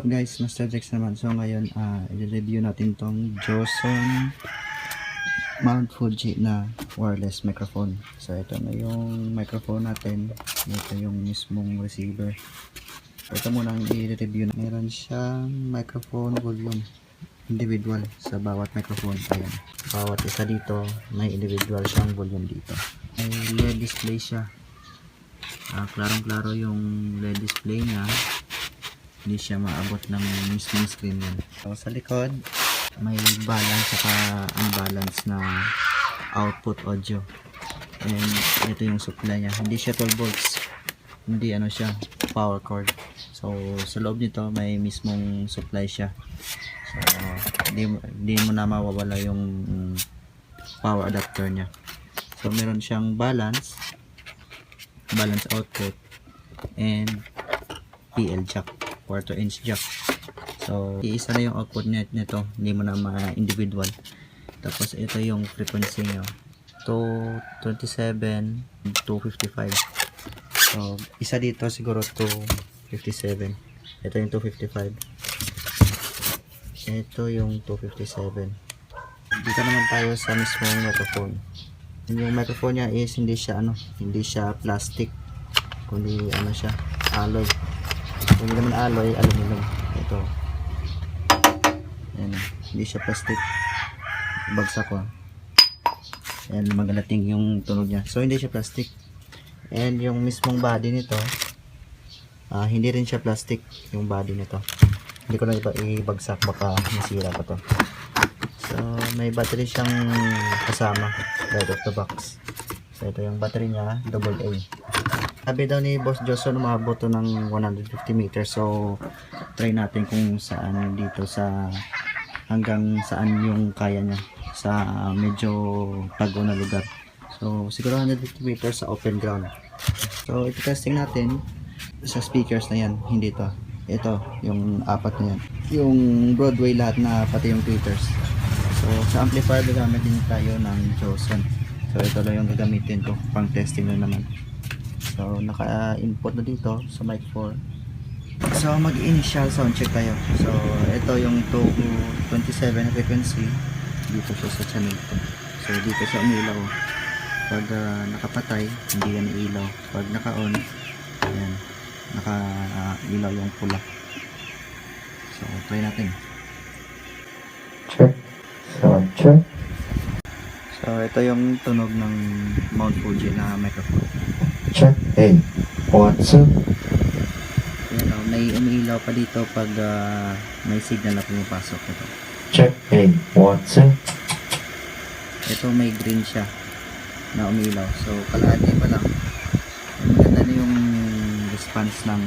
Guys, Master Jex naman. So ngayon, i-review natin tong Joson Mount Fuji na wireless microphone. So ito na yung microphone natin. Ito yung mismong receiver. Ito muna ang i-review. Meron siyang microphone volume individual sa bawat microphone. Ayan. Bawat isa dito may individual siyang volume dito. May LED display siya. Klarong-klaro yung LED display niya. Hindi siya maabot ng mismong screen yan. So, sa likod may balance saka unbalance na output audio, and ito yung supply niya. Hindi siya 12 volts, hindi ano siya power cord. So sa loob nito may mismong supply siya. So hindi mo na mawawala yung power adapter niya. So meron siyang balance output and PL jack, 1/4 inch jack. So iisa na yung output nito, hindi mo na ma-individual. Tapos ito yung frequency nyo, 227, 255. So isa dito siguro 257, ito yung 255, ito yung 257. Dito naman tayo sa mismong microphone. Yung microphone nya is hindi siya plastic, kundi ano siya, alloy. Hindi naman alloy, aluminum. Ito, ayan, hindi siya plastic. Bagsak ko. Ayan, magalating yung tunog niya. So hindi siya plastic. And yung mismong body nito, hindi rin siya plastic yung body nito. Hindi ko na ibagsak, baka masira pa to. So may battery siyang kasama right off the box. So ito yung battery niya, AA. Sabi daw ni Boss Joson, umabot to ng 150 meters. So try natin kung saan dito sa hanggang saan yung kaya niya sa medyo tago na lugar. So siguro 150 meters sa open ground. So ito-testing natin sa speakers na yan, hindi to. Ito yung apat na yan, yung Broadway lahat na, pati yung tweeters. So sa amplifier gagamit din tayo ng Joson. So ito lang yung gagamitin ko, pang testing na naman. So naka-input na dito sa mic 4. So mag-initial sound check tayo. So ito yung 227 na frequency, dito siya sa channel ko. So dito siya umilaw. Pag nakapatay, hindi yan ilaw. Pag naka-on, ayan, naka-ilaw yung pula. So try natin. Check. Sound check. So ito yung tunog ng Mount Fuji na microphone. Check. 1, 2. Ayan, may umiilaw pa dito pag may signal na pumapasok. Ito. Check. 1, 2. Ito may green siya na umiilaw. So kalahati pa lang. Maganda na yung response ng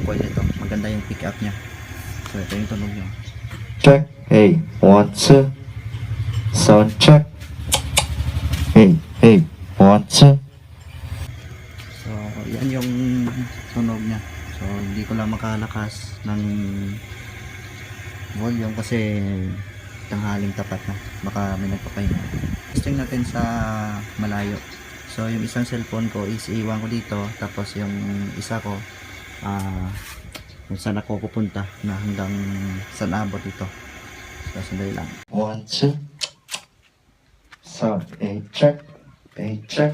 coil nito. Maganda yung pick up niya. So ito yung tunog niya. Check. 1, 2. Sound check. 1, 2. So yan yung tunog niya. So hindi ko lang makalakas ng volume kasi tanghaling tapat na, baka may nagpapahinga. Testing natin sa malayo. So yung isang cellphone ko is iwan ko dito, tapos yung isa ko kung saan ako pupunta na hanggang saan abot dito. So sandali lang. 1, 2. Sound check. Check.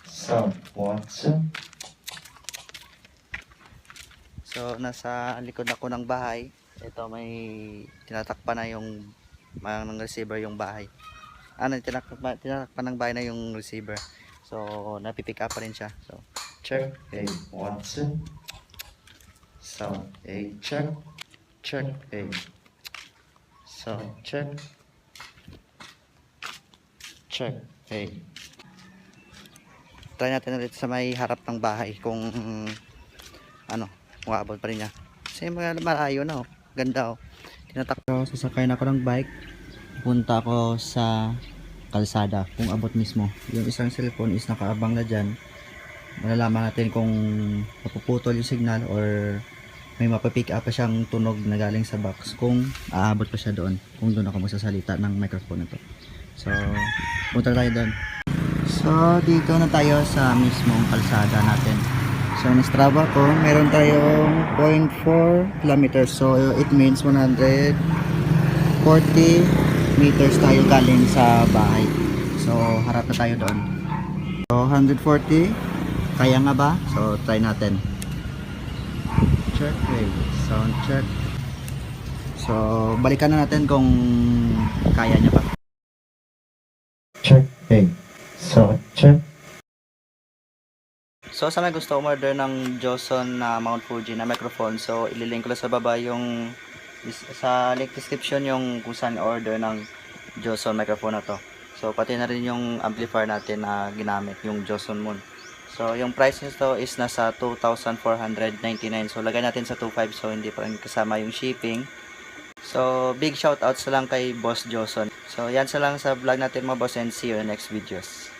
Sound 1, 2. So nasa likod ako ng bahay. Ito may tinatakpan na yung ng receiver yung bahay. Tinatakpan ng bahay na yung receiver. So napipick up pa rin siya. So Check. 1, 2. Sound check. Check. Sound check. Check. try natin ulit sa may harap ng bahay kung umabot pa rin niya. Kasi malayo na, ganda. Tinatakbo. Sasakay na ako ng bike, punta ako sa kalsada kung abot mismo. Yung isang cellphone is nakaabang na dyan. Malalaman natin kung mapuputol yung signal or may mapapick up pa siyang tunog na galing sa box, kung aabot pa siya doon, kung doon ako magsasalita ng microphone na to. So punta tayo doon. So dito na tayo sa mismong kalsada natin. So, na Strava ko, meron tayong 0.4 kilometers. So, it means 140 meters tayo galing sa bahay. So, harap na tayo doon. So, 140. Kaya nga ba? So, try natin. Check. Okay. Sound check. So, balikan na natin kung kaya niya pa. check, okay. Sound check. So sa may gusto umorder ng Joson na Mount Fuji na microphone, so ililink ko lang sa baba yung sa link description yung kung saan order ng Joson microphone na to. So pati na rin yung amplifier natin na ginamit, yung Joson Moon. So yung price nito is nasa 2,499. So lagay natin sa 2,500 so hindi pa rin kasama yung shipping. So big shout out sa lang kay Boss Joson. So yan sa lang sa vlog natin mga boss and see you in the next videos.